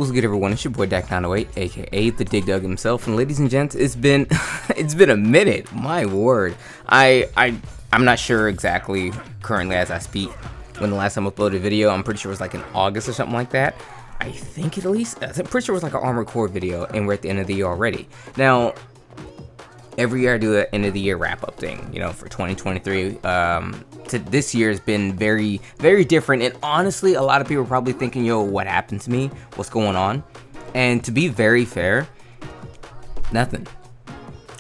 What's good, everyone? It's your boy Dak908, aka the Dig Dug himself, and ladies and gents, it's been it's been a minute. My word, I'm not sure exactly currently as I speak when the last time I uploaded a video. I'm pretty sure it was like in August or something like that. I think at least I'm pretty sure it was like an Armored Core video, and we're at the end of the year already. Now, every year I do an end of the year wrap up thing, you know, for 2023. To this year has been very, very different, and honestly, a lot of people are probably thinking, yo, what happened to me? What's going on? And to be very fair, nothing.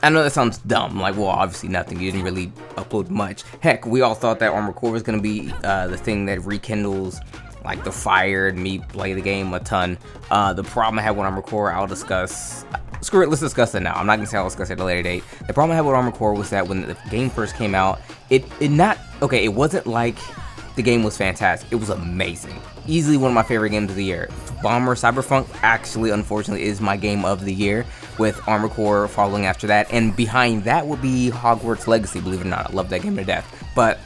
I know that sounds dumb, like, well, obviously nothing. You didn't really upload much. Heck, we all thought that Armored Core was gonna be the thing that rekindles like the fire and me play the game a ton. The problem I had with Armored Core, I'll discuss. Screw it, let's discuss it now. I'm not gonna say I'll discuss it at a later date. The problem I had with Armored Core was that when the game first came out, it wasn't like the game was fantastic. It was amazing. Easily one of my favorite games of the year. Bomber Cyberpunk actually, unfortunately, is my game of the year, with Armored Core following after that. And behind that would be Hogwarts Legacy, believe it or not. I love that game to death. But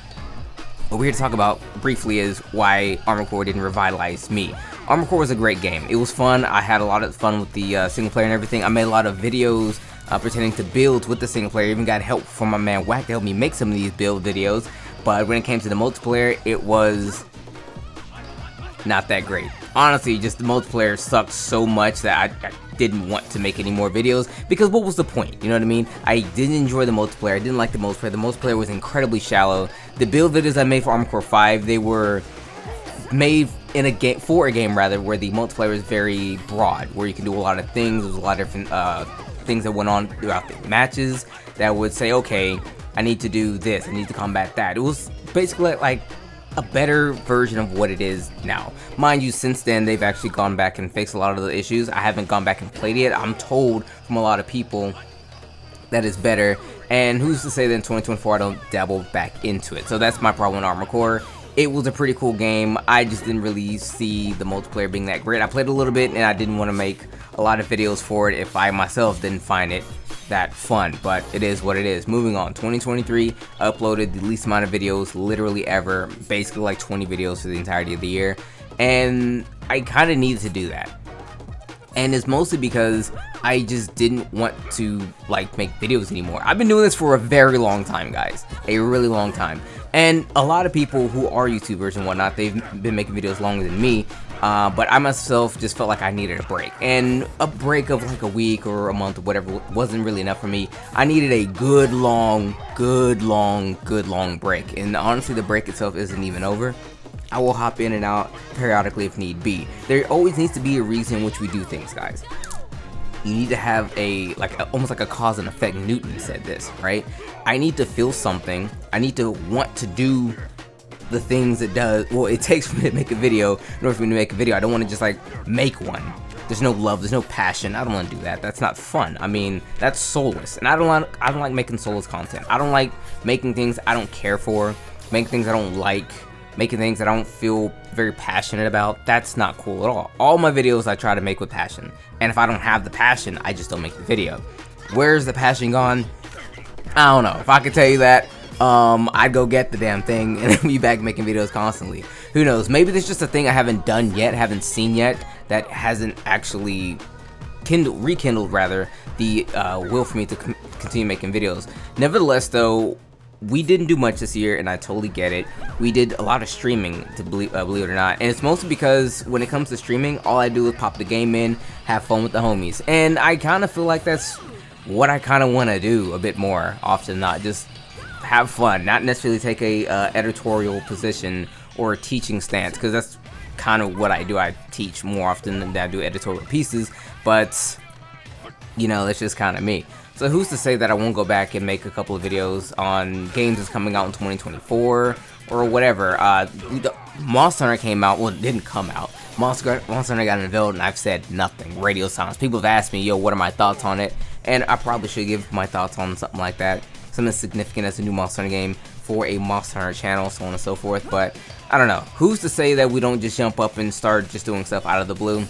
what we're here to talk about briefly is why Armored Core didn't revitalize me. Armored Core was a great game. It was fun. I had a lot of fun with the single player and everything. I made a lot of videos pertaining to builds with the single player. I even got help from my man Wack to help me make some of these build videos. But when it came to the multiplayer, it was not that great. Honestly, just the multiplayer sucked so much that I didn't want to make any more videos, because what was the point? You know what I mean? I didn't enjoy the multiplayer. I didn't like the multiplayer. The multiplayer was incredibly shallow. The build videos I made for Armored Core 5, they were made in a game, for a game rather, where the multiplayer is very broad, where you can do a lot of things. There's a lot of different things that went on throughout the matches that would say, okay, I need to do this, I need to combat that. It was basically like a better version of what it is now. Mind you, since then, they've actually gone back and fixed a lot of the issues. I haven't gone back and played it. I'm told from a lot of people that it's better, and who's to say that in 2024 I don't dabble back into it. So that's my problem with Armored Core. It was a pretty cool game. I just didn't really see the multiplayer being that great. I played a little bit, and I didn't want to make a lot of videos for it if I myself didn't find it that fun, but it is what it is. Moving on, 2023 uploaded the least amount of videos literally ever, basically like 20 videos for the entirety of the year, and I kind of needed to do that. And it's mostly because I just didn't want to like make videos anymore. I've been doing this for a very long time, guys, a really long time. And a lot of people who are YouTubers and whatnot, they've been making videos longer than me, but I myself just felt like I needed a break. And a break of like a week or a month or whatever wasn't really enough for me. I needed a good long break. And honestly, the break itself isn't even over. I will hop in and out periodically if need be. There always needs to be a reason in which we do things, guys. You need to have almost like a cause and effect. Newton said this, right? I need to feel something. I need to want to do the things it takes for me to make a video. In order for me to make a video, I don't want to just like make one. There's no love, there's no passion. I don't want to do that. That's not fun. I mean, that's soulless, and I don't like making soulless content. I don't like making things I don't care for, making things I don't like, making things I don't feel very passionate about. That's not cool at all. All my videos I try to make with passion, and if I don't have the passion, I just don't make the video. Where's the passion gone? I don't know. If I could tell you that, I'd go get the damn thing and be back making videos constantly. Who knows? Maybe there's just a thing I haven't done yet, haven't seen yet, that hasn't actually rekindled rather the will for me to continue making videos. Nevertheless, though, we didn't do much this year, and I totally get it. We did a lot of streaming, to believe it or not, and it's mostly because when it comes to streaming, all I do is pop the game in, have fun with the homies, and I kind of feel like that's what I kind of want to do a bit more often than not. Just have fun, not necessarily take a editorial position or a teaching stance, because that's kind of what I do. I teach more often than I do editorial pieces, but you know, that's just kind of me. So who's to say that I won't go back and make a couple of videos on games that's coming out in 2024 or whatever. Monster Hunter came out, well, it didn't come out. Monster Hunter got unveiled, and I've said nothing. Radio silence. People have asked me, yo, what are my thoughts on it? And I probably should give my thoughts on something like that. Something significant as a new Monster Hunter game for a Monster Hunter channel, so on and so forth. But I don't know. Who's to say that we don't just jump up and start just doing stuff out of the blue?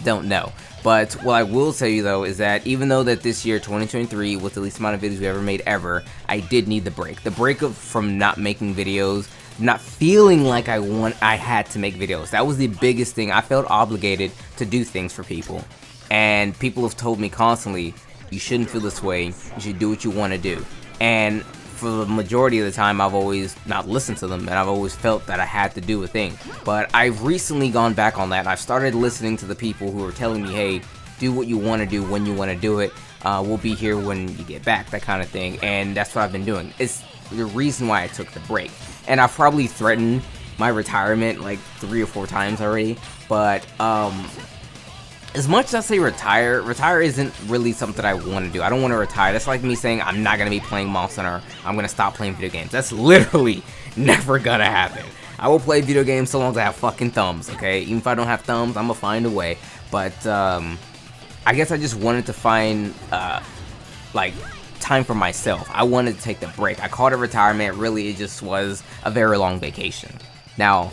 Don't know. But what I will tell you though is that even though that this year 2023 was the least amount of videos we ever made ever, I did need the break. The break from not making videos not feeling like I had to make videos. That was the biggest thing. I felt obligated to do things for people, and people have told me constantly, you shouldn't feel this way, you should do what you want to do. And for the majority of the time, I've always not listened to them, and I've always felt that I had to do a thing. But I've recently gone back on that, and I've started listening to the people who are telling me, hey, do what you want to do when you want to do it. We'll be here when you get back, that kind of thing. And that's what I've been doing. It's the reason why I took the break. And I've probably threatened my retirement like 3 or 4 times already. But as much as I say retire isn't really something I want to do. I don't want to retire. That's like me saying I'm not going to be playing Monster Hunter. I'm going to stop playing video games. That's literally never going to happen. I will play video games so long as I have fucking thumbs, okay? Even if I don't have thumbs, I'm going to find a way. But I guess I just wanted to find like time for myself. I wanted to take the break. I called it retirement. Really, it just was a very long vacation. Now,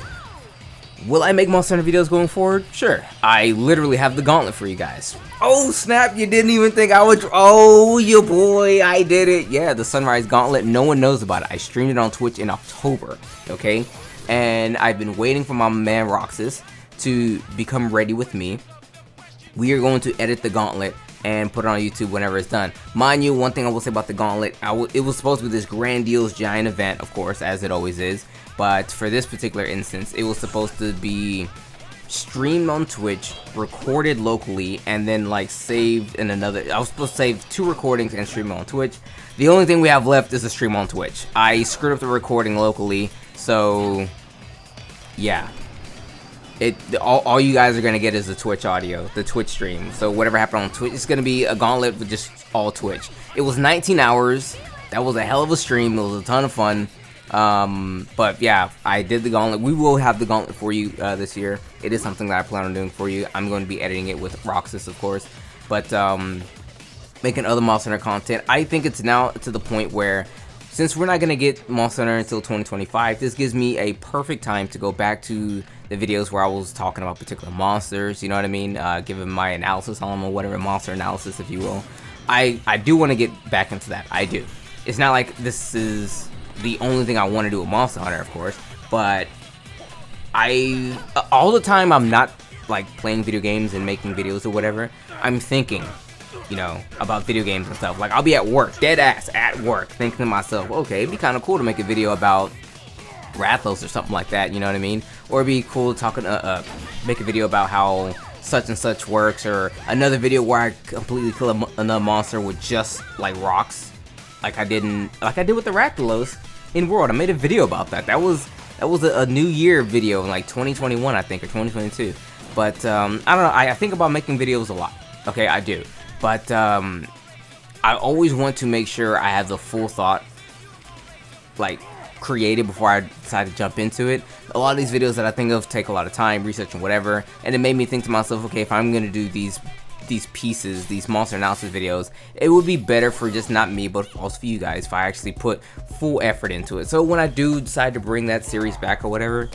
will I make Monster Hunter videos going forward? Sure. I literally have the gauntlet for you guys. Oh snap, you didn't even think I would. Oh, your boy, I did it. Yeah, the Sunrise Gauntlet. No one knows about it. I streamed it on Twitch in October, okay? And I've been waiting for my man Roxas to become ready with me. We are going to edit the gauntlet and put it on YouTube whenever it's done. Mind you, one thing I will say about the gauntlet, it was supposed to be this grandiose giant event, of course, as it always is. But for this particular instance, it was supposed to be streamed on Twitch, recorded locally, and then like saved in another. I was supposed to save 2 recordings and stream it on Twitch. The only thing we have left is a stream on Twitch. I screwed up the recording locally, so yeah. All you guys are gonna get is the Twitch audio, the Twitch stream. So whatever happened on Twitch, it's gonna be a gauntlet with just all Twitch. It was 19 hours. That was a hell of a stream. It was a ton of fun. But yeah, I did the gauntlet. We will have the gauntlet for you this year. It is something that I plan on doing for you. I'm going to be editing it with Roxas, of course. But making other Monster Hunter content. I think it's now to the point where, since we're not going to get Monster Hunter until 2025, this gives me a perfect time to go back to the videos where I was talking about particular monsters, you know what I mean? Giving my analysis on them, or whatever, monster analysis, if you will. I do want to get back into that. I do. It's not like this is the only thing I want to do with Monster Hunter, of course, but all the time I'm not like playing video games and making videos or whatever. I'm thinking, you know, about video games and stuff. Like, I'll be at work, dead ass at work, thinking to myself, okay, it'd be kind of cool to make a video about Rathos or something like that, you know what I mean? Or it'd be cool to make a video about how such and such works, or another video where I completely kill another monster with just like rocks, like I did with the Rathalos in World. I made a video about that. That was a New Year video in like 2021, I think, or 2022. But I don't know. I think about making videos a lot. Okay, I do. But I always want to make sure I have the full thought, like, created before I decide to jump into it. A lot of these videos that I think of take a lot of time, research and whatever. And it made me think to myself, okay, if I'm gonna do these pieces, these monster analysis videos, it would be better for just not me, but also for you guys, if I actually put full effort into it. So when I do decide to bring that series back or whatever,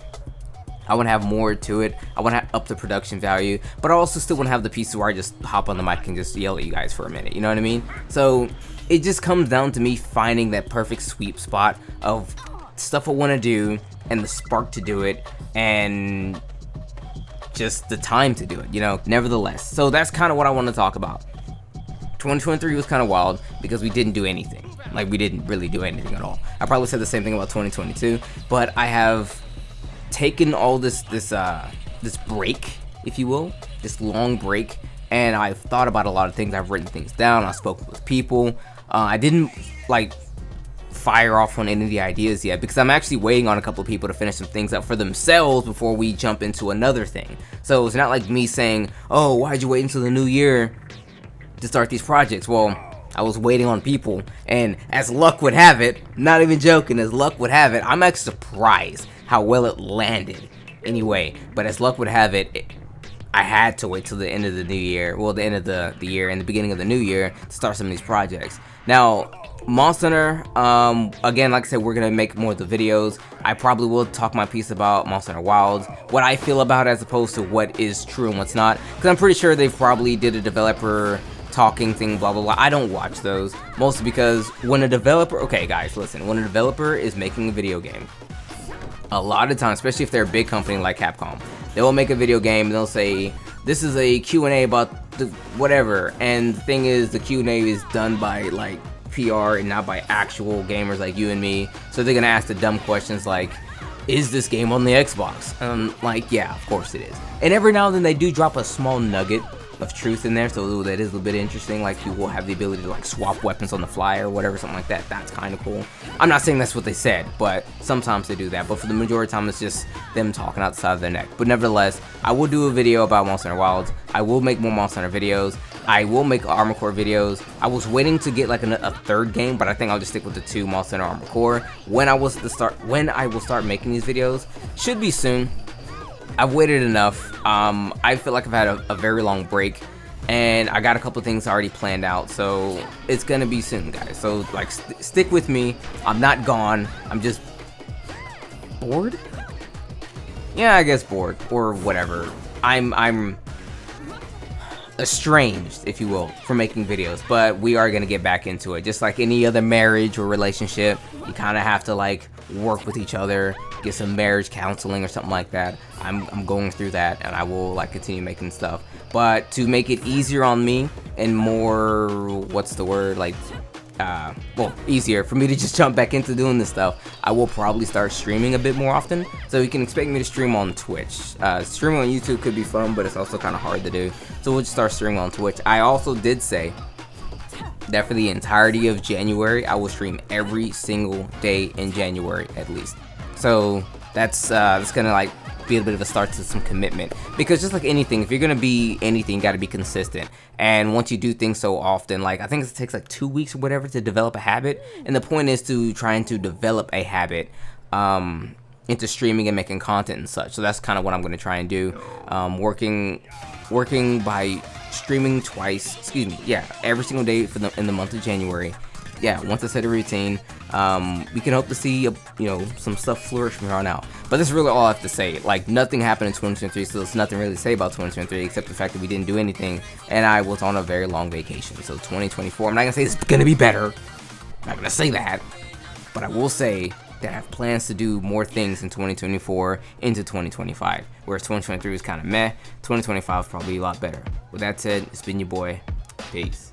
I want to have more to it. I want to up the production value, but I also still want to have the pieces where I just hop on the mic and just yell at you guys for a minute, you know what I mean? So it just comes down to me finding that perfect sweet spot of stuff I want to do and the spark to do it, and just the time to do it, you know, nevertheless. So that's kind of what I want to talk about. 2023 was kind of wild because we didn't do anything. Like, we didn't really do anything at all. I probably said the same thing about 2022, but I have taken all this break, if you will, this long break, and I've thought about a lot of things. I've written things down. I've spoken with people. I didn't like fire off on any of the ideas yet because I'm actually waiting on a couple of people to finish some things up for themselves before we jump into another thing. So it's not like me saying, oh, why'd you wait until the new year to start these projects? Well, I was waiting on people, and as luck would have it, not even joking, as luck would have it, I'm actually surprised how well it landed anyway. But as luck would have it, I had to wait till the end of the new year, well, the end of the year and the beginning of the new year to start some of these projects. Now, Monster Hunter, again, like I said, we're gonna make more of the videos. I probably will talk my piece about Monster Hunter Wilds, what I feel about it as opposed to what is true and what's not, because I'm pretty sure they probably did a developer talking thing, blah blah blah. I don't watch those, mostly because when a developer, okay guys, listen, when a developer is making a video game, a lot of times, especially if they're a big company like Capcom, they will make a video game and they'll say, this is a Q&A about the whatever, and the thing is, the Q&A is done by like PR and not by actual gamers like you and me. So they're gonna ask the dumb questions like, is this game on the Xbox? Like, yeah, of course it is. And every now and then they do drop a small nugget of truth in there, so that is a little bit interesting. Like, you will have the ability to like swap weapons on the fly or whatever, something like that. That's kind of cool. I'm not saying that's what they said, but sometimes they do that. But for the majority of the time, it's just them talking out the side of their neck. But nevertheless, I will do a video about Monster Hunter Wilds. I will make more Monster Hunter videos. I will make Armored Core videos. I was waiting to get like a third game, but I think I'll just stick with the 2 Monster Hunter Armored Core. When I will start making these videos should be soon. I've waited enough. I feel like I've had a very long break, and I got a couple things already planned out, so it's gonna be soon, guys. So like, stick with me. I'm not gone. I'm just bored. Yeah, I guess bored or whatever. I'm estranged, if you will, from making videos, but we are gonna get back into it. Just like any other marriage or relationship, you kind of have to like work with each other, get some marriage counseling or something like that. I'm going through that, and I will like continue making stuff. But to make it easier on me and more, what's the word, like well, easier for me to just jump back into doing this stuff, I will probably start streaming a bit more often. So you can expect me to stream on Twitch. Streaming on YouTube could be fun, but it's also kind of hard to do. So we'll just start streaming on Twitch. I also did say that for the entirety of January, I will stream every single day in January at least. So that's gonna like be a bit of a start to some commitment, because just like anything, if you're gonna be anything, you gotta be consistent. And once you do things so often, like I think it takes like 2 weeks or whatever to develop a habit, and the point is to trying to develop a habit into streaming and making content and such. So that's kind of what I'm gonna try and do, working by streaming twice, every single day in the month of January. Yeah, once I set a routine, we can hope to see some stuff flourish from here on out. But that's really all I have to say. Like, nothing happened in 2023, so there's nothing really to say about 2023 except the fact that we didn't do anything, and I was on a very long vacation. So 2024, I'm not gonna say it's gonna be better. I'm not gonna say that, but I will say that I have plans to do more things in 2024 into 2025. Whereas 2023 was kind of meh, 2025 is probably a lot better. With that said, it's been your boy. Peace.